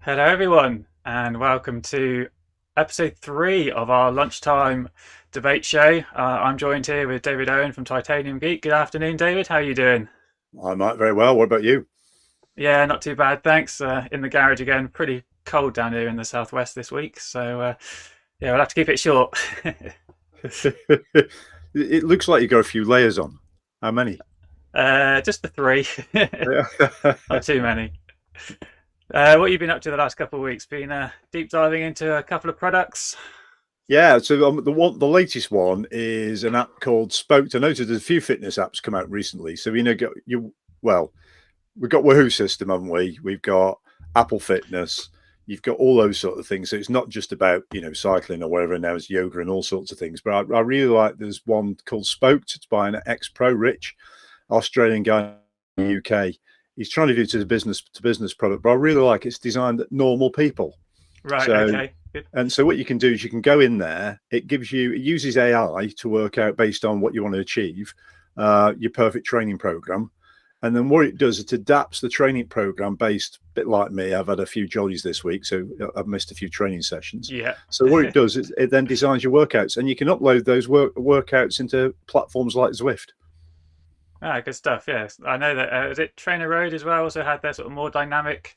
Hello, everyone, and welcome to episode 3 of our lunchtime debate show. I'm joined here with David Owen from Titanium Geek. Good afternoon, David. How are you doing? I might very well. What about you? Yeah, not too bad, thanks. In the garage again. Pretty cold down here in the southwest this week, so yeah, we'll have to keep it short. It looks like you got a few layers on. How many? Just the three, not too many. What have you been up to the last couple of weeks? Been deep diving into a couple of products. Yeah, so the latest one is an app called Spoke. I noticed there's a few fitness apps come out recently. So well, we've got Woohoo system, haven't we? We've got Apple Fitness. You've got all those sort of things. So it's not just about cycling or whatever. Now it's yoga and all sorts of things. But I really like there's one called Spoke. It's by an ex-pro Rich Australian guy in the UK. He's trying to do it as a business product, but I really like it's designed at normal people. Right. So Okay. Good. and so what you can do is you can go in there. It uses AI to work out based on what you want to achieve, your perfect training program. And then what it does, it adapts the training program based, a bit like me. I've had a few jollies this week, so I've missed a few training sessions. Yeah. So what it does is it then designs your workouts, and you can upload those workouts into platforms like Zwift. Ah, good stuff. Yes, I know that. Is it Trainer Road as well? Also had their sort of more dynamic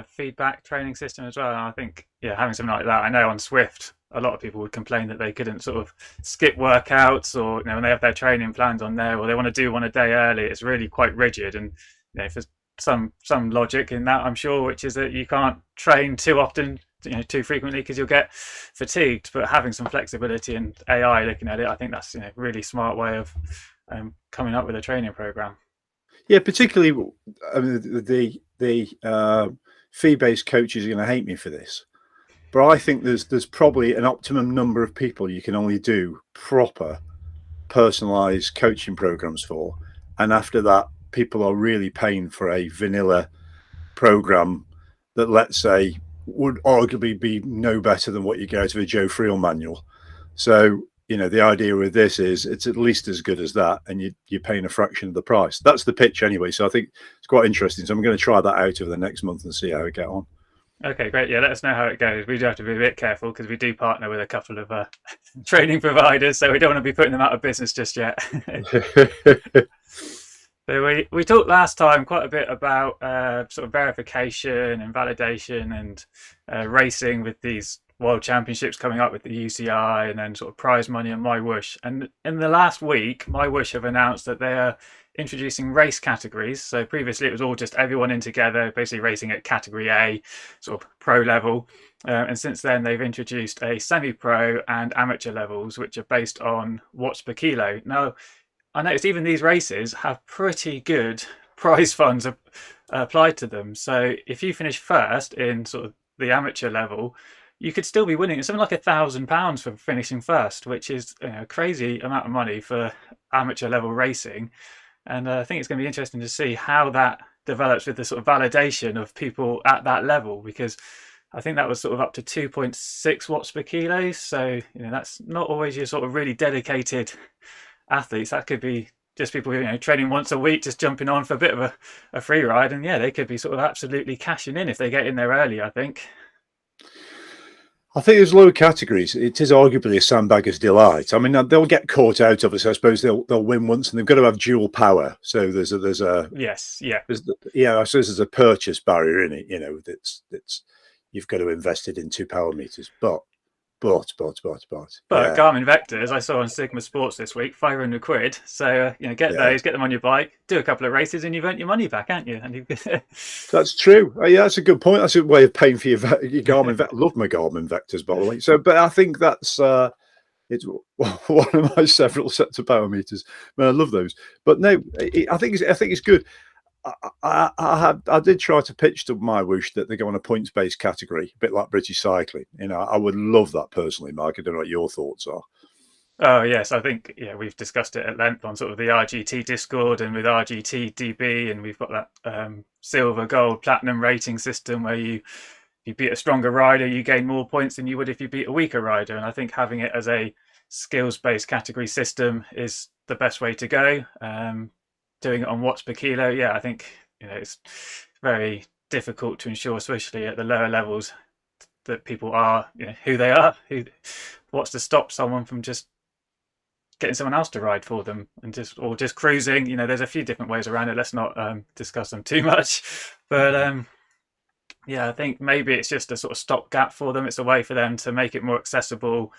feedback training system as well. And I think, yeah, having something like that. I know on Swift, a lot of people would complain that they couldn't sort of skip workouts, or when they have their training plans on there, or they want to do one a day early. It's really quite rigid, and there's some logic in that, I'm sure, which is that you can't train too often. Too frequently because you'll get fatigued. But having some flexibility and AI looking at it, I think that's really smart way of coming up with a training program. Yeah, particularly the fee-based coaches are going to hate me for this, but I think there's probably an optimum number of people you can only do proper personalized coaching programs for, and after that, people are really paying for a vanilla program that, let's say, would arguably be no better than what you get out of a Joe Friel manual. So the idea with this is it's at least as good as that, and you're paying a fraction of the price. That's the pitch anyway. So I think it's quite interesting. So I'm going to try that out over the next month and see how it get on. Okay, great. Yeah, let us know how it goes. We do have to be a bit careful because we do partner with a couple of training providers, so we don't want to be putting them out of business just yet. So we talked last time quite a bit about sort of verification and validation and racing with these world championships coming up with the UCI, and then sort of prize money and MyWhoosh. And in the last week, MyWhoosh have announced that they are introducing race categories. So previously it was all just everyone in together, basically racing at category A, sort of pro level. And since then they've introduced a semi-pro and amateur levels, which are based on watts per kilo. Now, I noticed even these races have pretty good prize funds applied to them. So if you finish first in sort of the amateur level, you could still be winning. It's something like £1,000 for finishing first, which is a crazy amount of money for amateur level racing. And I think it's going to be interesting to see how that develops with the sort of validation of people at that level, because I think that was sort of up to 2.6 watts per kilo. So, that's not always your sort of really dedicated athletes. That could be just people training once a week, just jumping on for a bit of a free ride. And yeah, they could be sort of absolutely cashing in if they get in there early, I think. I think there's low categories. It is arguably a sandbagger's delight. I mean, they'll get caught out of it. So I suppose they'll win once, and they've got to have dual power. So Yes, yeah. I suppose there's a purchase barrier in it. That's you've got to invest it in two power meters. But But yeah, Garmin Vectors, I saw on Sigma Sports this week, £500. So get yeah. those, get them on your bike, do a couple of races, and you've earned your money back, haven't you? And That's true. Yeah, that's a good point. That's a way of paying for your Garmin. Love my Garmin Vectors, by the way. So, but I think that's it's one of my several sets of power meters. Man, I love those. But no, I think it's good. I did try to pitch to MyWhoosh that they go on a points based category, a bit like British cycling. I would love that personally, Mark. I don't know what your thoughts are. Oh yes, I think we've discussed it at length on sort of the RGT Discord and with RGT DB, and we've got that silver, gold, platinum rating system where if you beat a stronger rider, you gain more points than you would if you beat a weaker rider. And I think having it as a skills-based category system is the best way to go. Doing it on watts per kilo, yeah, I think it's very difficult to ensure, especially at the lower levels, that people are, who they are. What's to stop someone from just getting someone else to ride for them and just cruising? There's a few different ways around it. Let's not discuss them too much, but yeah, I think maybe it's just a sort of stopgap for them. It's a way for them to make it more accessible,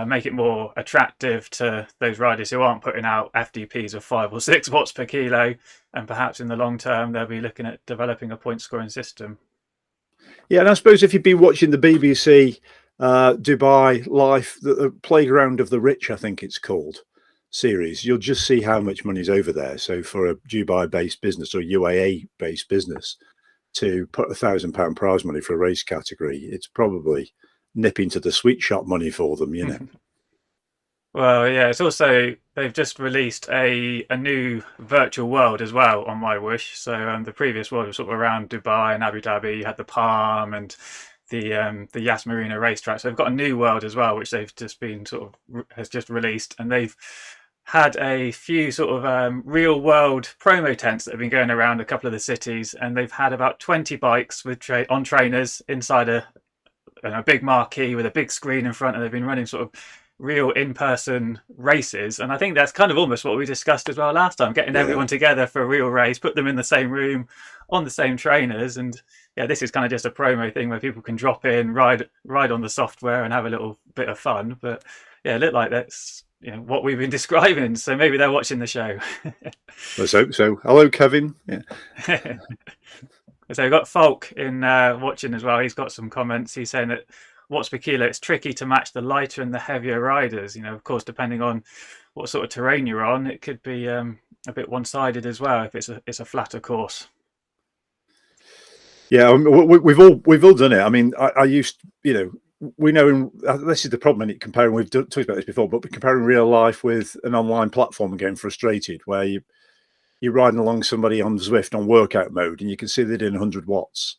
make it more attractive to those riders who aren't putting out FDPs of 5 or 6 watts per kilo, and perhaps in the long term they'll be looking at developing a point scoring system. Yeah, and I suppose if you've been watching the BBC Dubai Life, the Playground of the Rich, I think it's called, series, you'll just see how much money's over there. So for a Dubai-based business or UAE-based business to put £1,000 prize money for a race category, it's probably nipping to the sweet shop money for them, Well, yeah, it's also, they've just released a new virtual world as well on MyWhoosh. So the previous world was sort of around Dubai and Abu Dhabi. You had the Palm and the Yas Marina racetrack. So they've got a new world as well, which they've just been has just released, and they've had a few sort of real world promo tents that have been going around a couple of the cities, and they've had about 20 bikes with on trainers inside a big marquee with a big screen in front, and they've been running sort of real in-person races. And I think that's kind of almost what we discussed as well last time, getting everyone together for a real race, put them in the same room on the same trainers. And yeah, this is kind of just a promo thing where people can drop in, ride on the software and have a little bit of fun. But yeah, it looked like that's what we've been describing, so maybe they're watching the show. Let's hope so. Hello, Kevin. So we've got Falk in watching as well. He's got some comments. He's saying that watts per kilo, it's tricky to match the lighter and the heavier riders. Of course, depending on what sort of terrain you're on, it could be a bit one-sided as well if it's a flatter course. Yeah, we've all done it. I mean, I used, we know this is the problem in it, comparing. We've talked about this before, but comparing real life with an online platform and getting frustrated, where you're riding along somebody on Zwift on workout mode, and you can see they're doing 100 watts,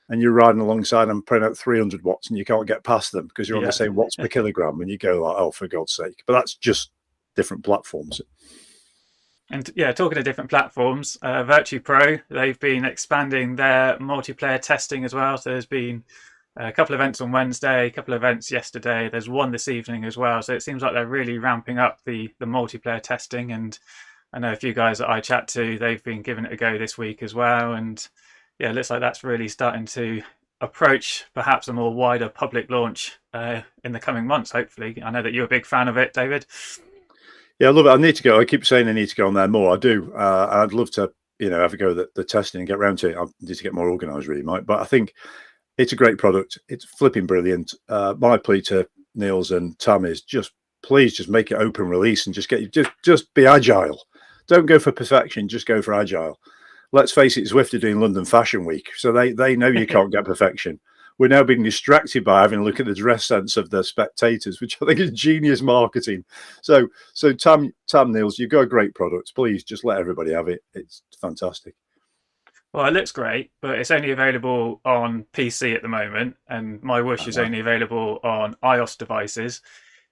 and you're riding alongside them putting out 300 watts, and you can't get past them because you're on the same watts per kilogram, and you go like, oh, for God's sake! But that's just different platforms. And yeah, talking to different platforms, Virtupro, they've been expanding their multiplayer testing as well. So there's been a couple of events on Wednesday, a couple of events yesterday. There's one this evening as well. So it seems like they're really ramping up the multiplayer testing. And I know a few guys that I chat to, they've been giving it a go this week as well. And yeah, it looks like that's really starting to approach perhaps a more wider public launch in the coming months, hopefully. I know that you're a big fan of it, David. Yeah, I love it. I need to go. I keep saying I need to go on there more. I do. I'd love to, have a go at the testing and get around to it. I need to get more organised, really, Mike. But I think it's a great product. It's flipping brilliant. My plea to Niels and Tam is please just make it open release and just be agile. Don't go for perfection. Just go for agile. Let's face it, Zwift are doing London Fashion Week, so they know you can't get perfection. We're now being distracted by having a look at the dress sense of the spectators, which I think is genius marketing. So Tam Niels, you've got a great product. Please just let everybody have it. It's fantastic. Well, it looks great, but it's only available on PC at the moment, and MyWhoosh is only available on iOS devices.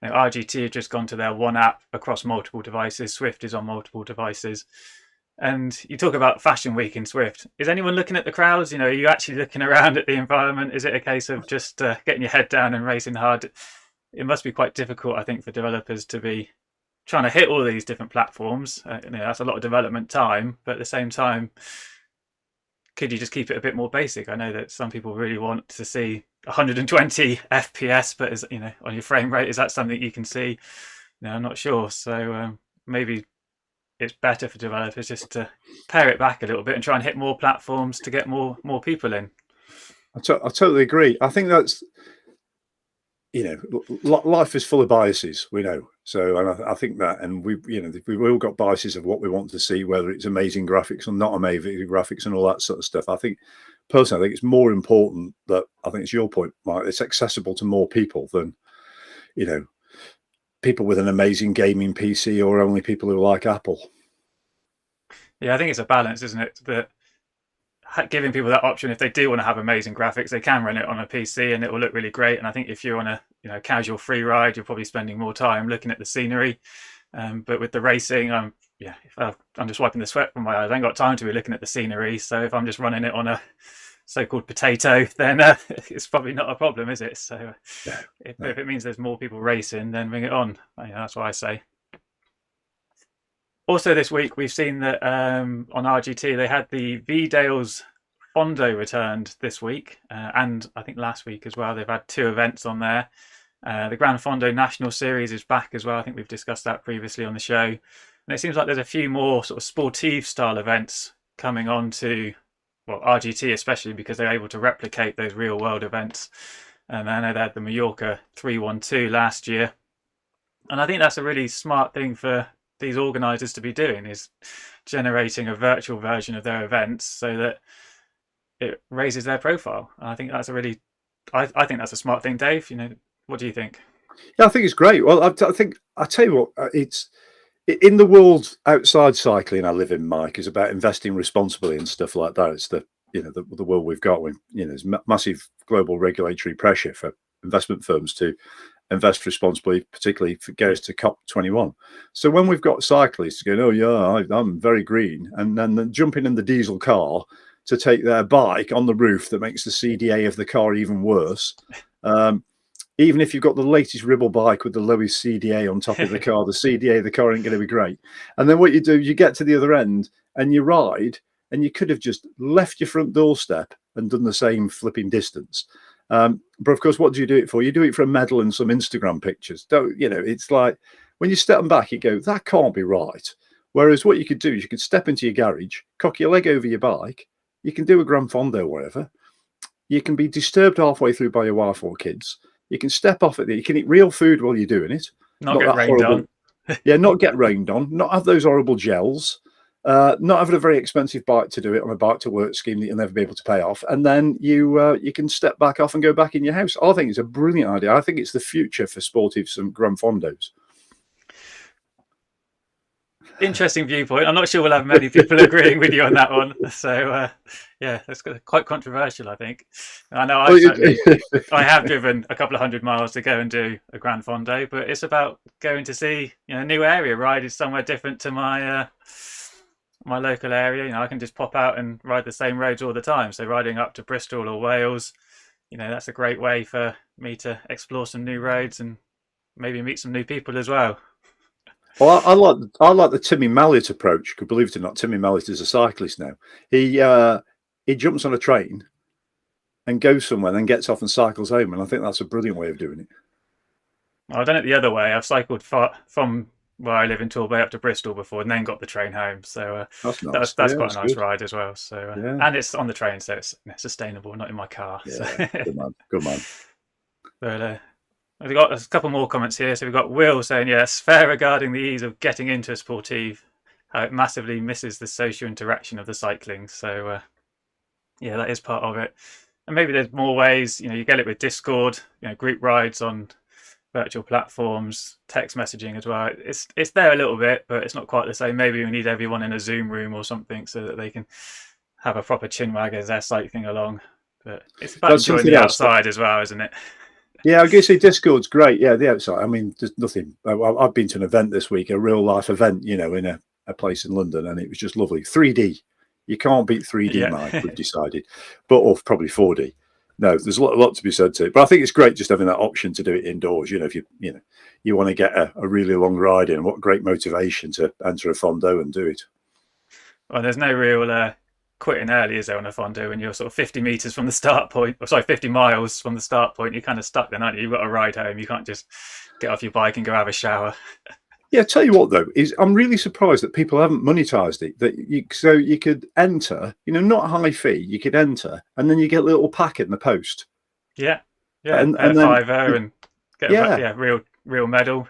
RGT have just gone to their one app across multiple devices. Zwift is on multiple devices. And you talk about Fashion Week in Zwift. Is anyone looking at the crowds? Are you actually looking around at the environment? Is it a case of just getting your head down and racing hard? It must be quite difficult, I think, for developers to be trying to hit all these different platforms. That's a lot of development time, but at the same time, could you just keep it a bit more basic? I know that some people really want to see 120 FPS, but on your frame rate, is that something you can see? I'm not sure. So maybe it's better for developers just to pare it back a little bit and try and hit more platforms to get more people in. I totally agree. I think that's, life is full of biases, we know. So, and I think that, and we've all got biases of what we want to see, whether it's amazing graphics or not amazing graphics and all that sort of stuff. I think it's more important that, I think it's your point, Mike, it's accessible to more people than, people with an amazing gaming PC or only people who like Apple. Yeah, I think it's a balance, isn't it? That giving people that option, if they do want to have amazing graphics, they can run it on a PC and it will look really great. And I think if you're on a casual free ride, you're probably spending more time looking at the scenery. But with the racing, I'm just wiping the sweat from my eyes. I ain't got time to be looking at the scenery. So if I'm just running it on a so-called potato, then it's probably not a problem, is it? So if it means there's more people racing, then bring it on. That's what I say. Also this week, we've seen that on RGT, they had the v-Fondo returned this week, and I think last week as well. They've had 2 events on there. The Gran Fondo National Series is back as well. I think we've discussed that previously on the show. And it seems like there's a few more sort of sportive style events coming on to, well, RGT especially, because they're able to replicate those real world events. And I know they had the Mallorca 312 last year. And I think that's a really smart thing for these organisers to be doing, is generating a virtual version of their events so that it raises their profile. And I think that's a really, I think that's a smart thing, Dave. What do you think? Yeah, I think it's great. Well, I tell you what, it's in the world outside cycling I live in, Mike, is about investing responsibly and stuff like that. It's the world we've got when there's massive global regulatory pressure for investment firms to invest responsibly, particularly if it goes to COP21. So when we've got cyclists going, oh yeah, I'm very green, and then jumping in the diesel car to take their bike on the roof that makes the CDA of the car even worse. Even if you've got the latest Ribble bike with the lowest CDA on top of the car, the CDA of the car ain't going to be great. And then what you do, you get to the other end and you ride, and you could have just left your front doorstep and done the same flipping distance. But of course, what do you do it for? You do it for a medal and some Instagram pictures. It's like when you step back, you go, that can't be right. Whereas what you could do is you could step into your garage, cock your leg over your bike. You can do a Gran Fondo or whatever. You can be disturbed halfway through by your wife or kids. You can step off it. You can eat real food while you're doing it. Not get rained on. Not get rained on. Not have those horrible gels. Not having a very expensive bike to do it on a bike to work scheme that you'll never be able to pay off. And then you can step back off and go back in your house. I think it's a brilliant idea. I think it's the future for sportive, some Gran Fondos. Interesting viewpoint. I'm not sure we'll have many people agreeing with you on that one. So, that's quite controversial, I think. I know I have driven a couple of 100 miles to go and do a Gran Fondo, but it's about going to see a new area, ride somewhere different to my my local area. I can just pop out and ride the same roads all the time. So riding up to Bristol or Wales, that's a great way for me to explore some new roads and maybe meet some new people as well. Well, I like the Timmy Mallet approach. Because believe it or not, Timmy Mallet is a cyclist now. He jumps on a train and goes somewhere, then gets off and cycles home. And I think that's a brilliant way of doing it. Well, I've done it the other way. I've cycled from where I live in Torbay up to Bristol before, and then got the train home. So that's nice. That's quite a nice ride as well. So and it's on the train, so it's sustainable, not in my car. Yeah, so. Good man. But we've got a couple more comments here. So we've got Will saying, yes, fair regarding the ease of getting into a sportive, how it massively misses the social interaction of the cycling. So that is part of it. And maybe there's more ways. You get it with Discord, group rides on virtual platforms, text messaging as well. It's there a little bit, but it's not quite the same. Maybe we need everyone in a Zoom room or something so that they can have a proper chinwag as they're cycling along. But it's about enjoying the outside as well, isn't it? Yeah, I guess Discord's great. Yeah, the outside. I mean, there's nothing. I've been to an event this week, a real life event, in a place in London, and it was just lovely. 3D. You can't beat 3D, Mike, we've decided. Or probably 4D. No, there's a lot to be said to it. But I think it's great just having that option to do it indoors. If you want to get a really long ride in, what great motivation to enter a Fondo and do it. Well, there's no real quitting early, is there, on a Fondo when you're sort of 50 meters from the start point, 50 miles from the start point. You're kind of stuck then, aren't you? You've got to ride home. You can't just get off your bike and go have a shower. Yeah, tell you what though, is I'm really surprised that people haven't monetized it. So you could enter, not high fee, you could enter, and then you get a little packet in the post. Yeah, and then $5 and get a real medal.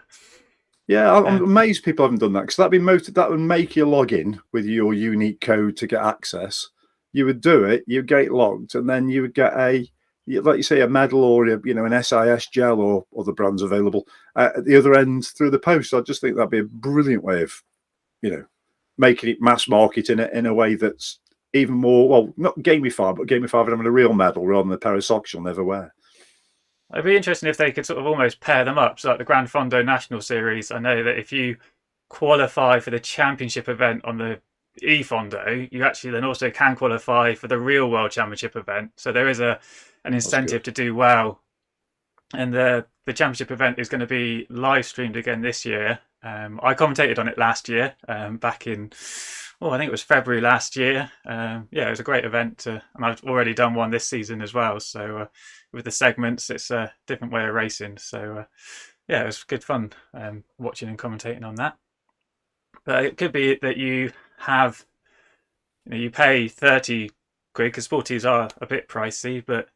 Yeah, I'm amazed people haven't done that, because that would make you log in with your unique code to get access. You would do it, you'd get logged, and then you would get like you say, a medal or an SIS gel or other brands available at the other end through the post. I just think that'd be a brilliant way of, making it mass market in a way that's even more, well, not gamified, but gamified having a real medal rather than a pair of socks you'll never wear. It'd be interesting if they could sort of almost pair them up. So like the Gran Fondo National Series, I know that if you qualify for the championship event on the v-Fondo, you actually then also can qualify for the real World Championship event. So there is an incentive to do well. And the championship event is going to be live streamed again this year. I commentated on it last year, back in, I think it was February last year. Yeah, it was a great event. And I've already done one this season as well. So with the segments, it's a different way of racing. So yeah, it was good fun watching and commentating on that. But it could be that you have, you pay 30 quid because sportives are a bit pricey, but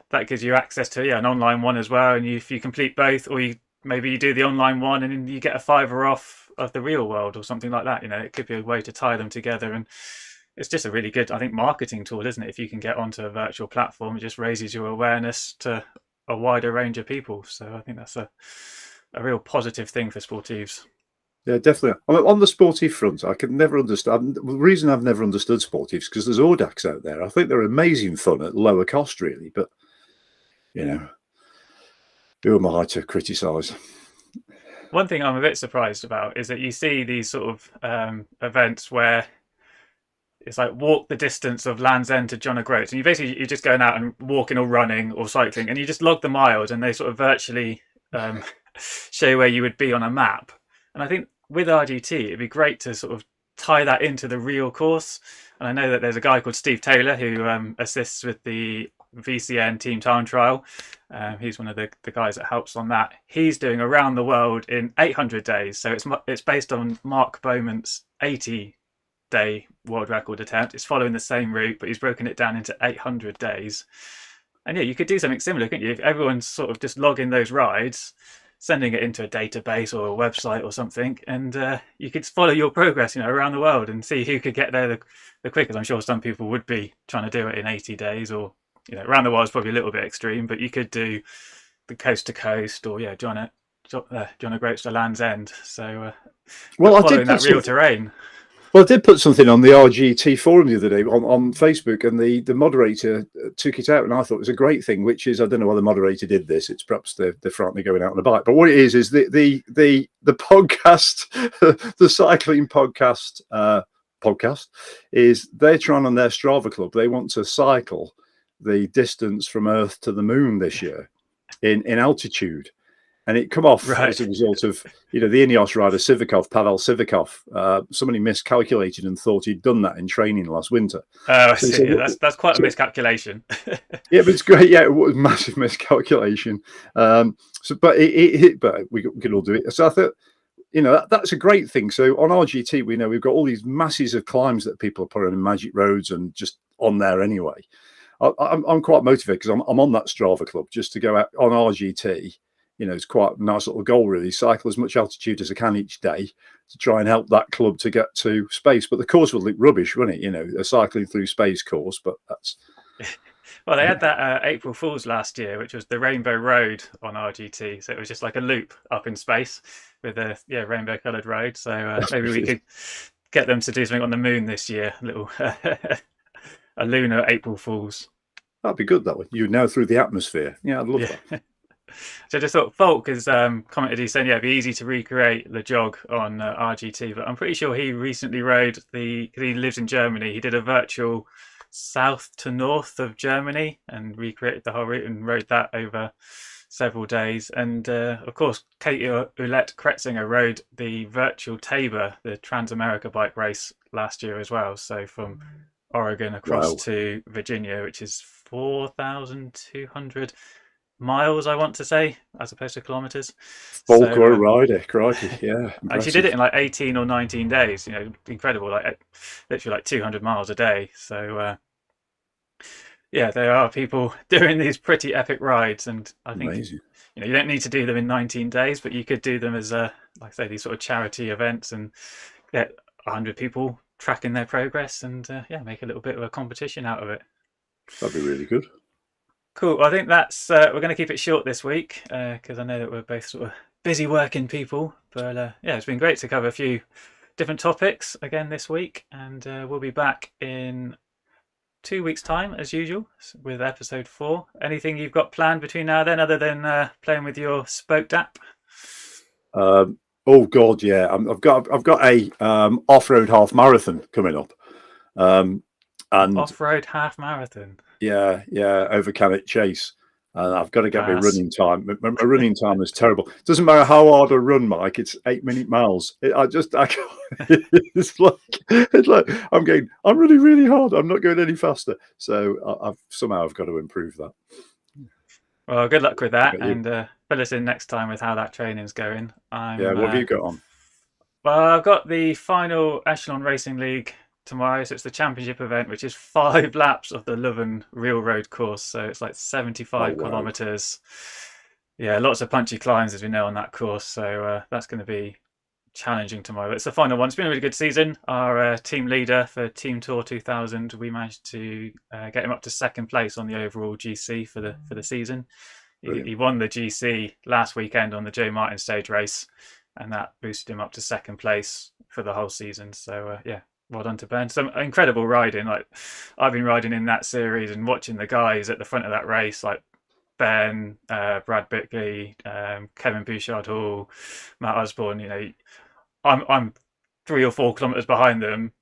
that gives you access to an online one as well. And if you complete both, or maybe you do the online one and then you get a £5 off of the real world or something like that. It could be a way to tie them together. And it's just a really good, I think, marketing tool, isn't it? If you can get onto a virtual platform, it just raises your awareness to a wider range of people. So I think that's a real positive thing for sportives. Yeah, definitely. On the sportive front, I can never understand. The reason I've never understood sportives is because there's Audax out there. I think they're amazing fun at lower cost, really. But, who am I to criticise? One thing I'm a bit surprised about is that you see these sort of events where it's like walk the distance of Land's End to John O'Groats, and you're just going out and walking or running or cycling, and you just log the miles, and they sort of virtually show where you would be on a map. And I think with RGT, it'd be great to sort of tie that into the real course. And I know that there's a guy called Steve Taylor who assists with the VCN team time trial. He's one of the guys that helps on that. He's doing around the world in 800 days. So it's based on Mark Bowman's 80-day world record attempt. It's following the same route, but he's broken it down into 800 days. And yeah, you could do something similar, couldn't you? If everyone's sort of just logging those rides, sending it into a database or a website or something, and you could follow your progress, around the world and see who could get there the quickest. I'm sure some people would be trying to do it in 80 days, or around the world is probably a little bit extreme, but you could do the coast to coast, or John O'Groats to Land's End. So following that real terrain. Well, I did put something on the RGT forum the other day on Facebook, and the moderator took it out, and I thought it was a great thing, which is, I don't know why the moderator did this. It's perhaps they're frightened of going out on a bike. But what it is the podcast, the cycling podcast is they're trying on their Strava club. They want to cycle the distance from Earth to the moon this year in altitude. And it come off as a result of, the Ineos rider Pavel Sivakov. Somebody miscalculated and thought he'd done that in training last winter. Oh, I see. That's quite a miscalculation. Yeah, but it's great. Yeah, it was a massive miscalculation. But we could all do it. So I thought, that's a great thing. So on RGT, we know we've got all these masses of climbs that people are putting in Magic Roads and just on there anyway. I'm quite motivated because I'm on that Strava club just to go out on RGT. It's quite a nice little goal, really. Cycle as much altitude as I can each day to try and help that club to get to space. But the course would look rubbish, wouldn't it? A cycling through space course, but that's... Well, they had that April Fool's last year, which was the Rainbow Road on RGT. So it was just like a loop up in space with a rainbow-coloured road. So maybe we could get them to do something on the moon this year, a little a lunar April Fool's. That'd be good, that one. You're now through the atmosphere. Yeah, I'd love that. So I just thought Falk has commented, he's saying, it'd be easy to recreate the jog on RGT, but I'm pretty sure he recently rode because he lives in Germany, he did a virtual south to north of Germany and recreated the whole route and rode that over several days. And of course, Katie Ulette Kretzinger rode the virtual Tabor, the Trans-America bike race last year as well. So from Oregon across to Virginia, which is 4,200 miles, I want to say, as opposed to kilometers. Folk or a rider, crikey, yeah. And she did it in like 18 or 19 days, incredible, like literally like 200 miles a day. So there are people doing these pretty epic rides, and I think amazing. You don't need to do them in 19 days, but you could do them as like I say, these sort of charity events and get 100 people tracking their progress and make a little bit of a competition out of it. That'd be really good. Cool. Well, I think that's we're going to keep it short this week because I know that we're both sort of busy working people. But it's been great to cover a few different topics again this week, and we'll be back in 2 weeks' time as usual with episode 4. Anything you've got planned between now and then, other than playing with your Spoked app? Oh God, yeah. I've got a off-road half marathon coming up. And off-road half marathon. yeah, over Cannock Chase. And I've got to get my Class. running time. My running time is terrible. It doesn't matter how hard I run, Mike. It's 8-minute miles. It's like I'm running really hard. I'm not going any faster. So I've got to improve that. Well, good luck with that, How about you? and fill us in next time with how that training's going. Yeah, what have you got on? Well, I've got the final Echelon Racing League tomorrow, so it's the championship event, which is 5 laps of the Leuven real road course. So it's like 75 kilometers. Yeah, lots of punchy climbs, as we know, on that course. So that's going to be challenging tomorrow. It's the final one. It's been a really good season. Our team leader for Team Tour 2000, we managed to get him up to 2nd place on the overall GC for the season. He won the GC last weekend on the Joe Martin stage race, and that boosted him up to 2nd place for the whole season. So yeah, well done to Ben. Some incredible riding. Like, I've been riding in that series and watching the guys at the front of that race, like Ben, Brad Bickley, Kevin Bouchard-Hall, Matt Osborne. You know, I'm 3 or 4 kilometers behind them,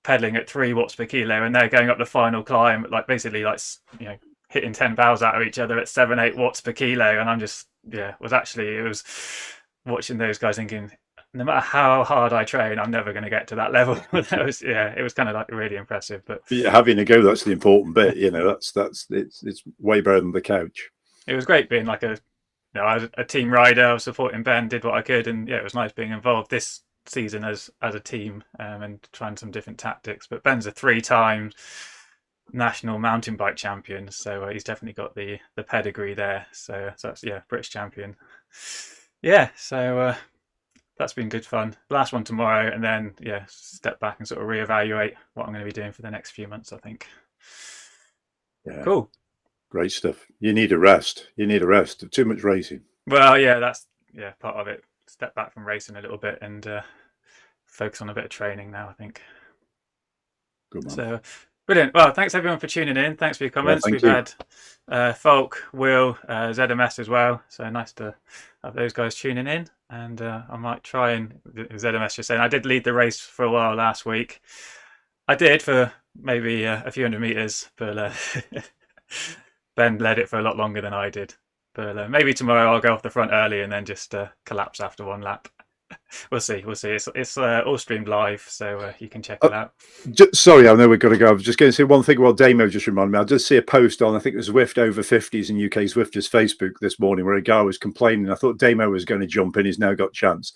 pedaling at 3 watts per kilo, and they're going up the final climb, like basically like, you know, hitting 10 bows out of each other at 7-8 watts per kilo. And I'm just, it was watching those guys thinking, no matter how hard I train, I'm never going to get to that level. It was kind of like really impressive. But having a go, that's the important bit. You know, it's way better than the couch. It was great being like a team rider. I was supporting Ben, did what I could, and it was nice being involved this season as a team, and trying some different tactics. But Ben's a 3-time national mountain bike champion, so he's definitely got the pedigree there. So that's British champion. Yeah, so that's been good fun. Last one tomorrow, and then step back and sort of reevaluate what I'm going to be doing for the next few months, I think. Yeah. Cool. Great stuff. You need a rest. Too much racing. Well, yeah, that's part of it. Step back from racing a little bit and focus on a bit of training now, I think. Good man. So brilliant. Well, thanks everyone for tuning in. Thanks for your comments. We've had Folk, Will, ZMS as well. So nice to have those guys tuning in. And I might try and, ZMS just saying, I did lead the race for a while last week. I did for maybe a few hundred meters, but Ben led it for a lot longer than I did. But maybe tomorrow I'll go off the front early and then just collapse after 1 lap. We'll see. It's all streamed live, so you can check it out. Sorry, I know we've got to go. I was just going to say one thing while Damo just reminded me. I did see a post on, I think it was Zwift over 50s and UK Zwifters Facebook this morning, where a guy was complaining. I thought Damo was going to jump in. He's now got a chance.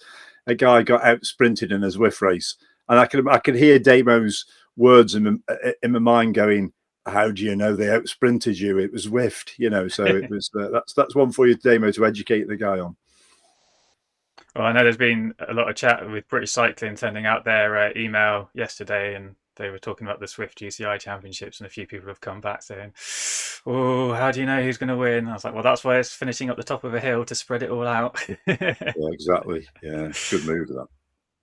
A guy got out sprinted in a Zwift race, and I could hear Damo's words in my mind going, "How do you know they out sprinted you? It was Zwift, you know." So it was that's one for you, Damo, to educate the guy on. Well, I know there's been a lot of chat with British Cycling sending out their email yesterday, and they were talking about the Swift UCI Championships, and a few people have come back saying, "Oh, how do you know who's going to win?" And I was like, "Well, that's why it's finishing up the top of a hill to spread it all out." Yeah, exactly. Yeah, good move that.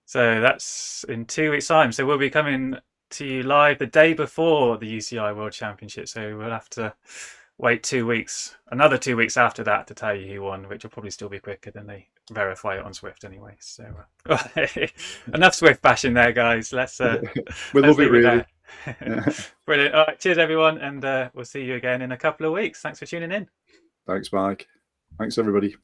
So that's in 2 weeks' time. So we'll be coming to you live the day before the UCI World Championship. So we'll have to wait 2 weeks, another 2 weeks after that, to tell you who won, which will probably still be quicker than they verify it on Swift anyway. So enough Swift bashing there, guys. Let's we love it, really. Brilliant. All right, cheers everyone, and we'll see you again in a couple of weeks. Thanks for tuning in. Thanks, Mike. Thanks, everybody.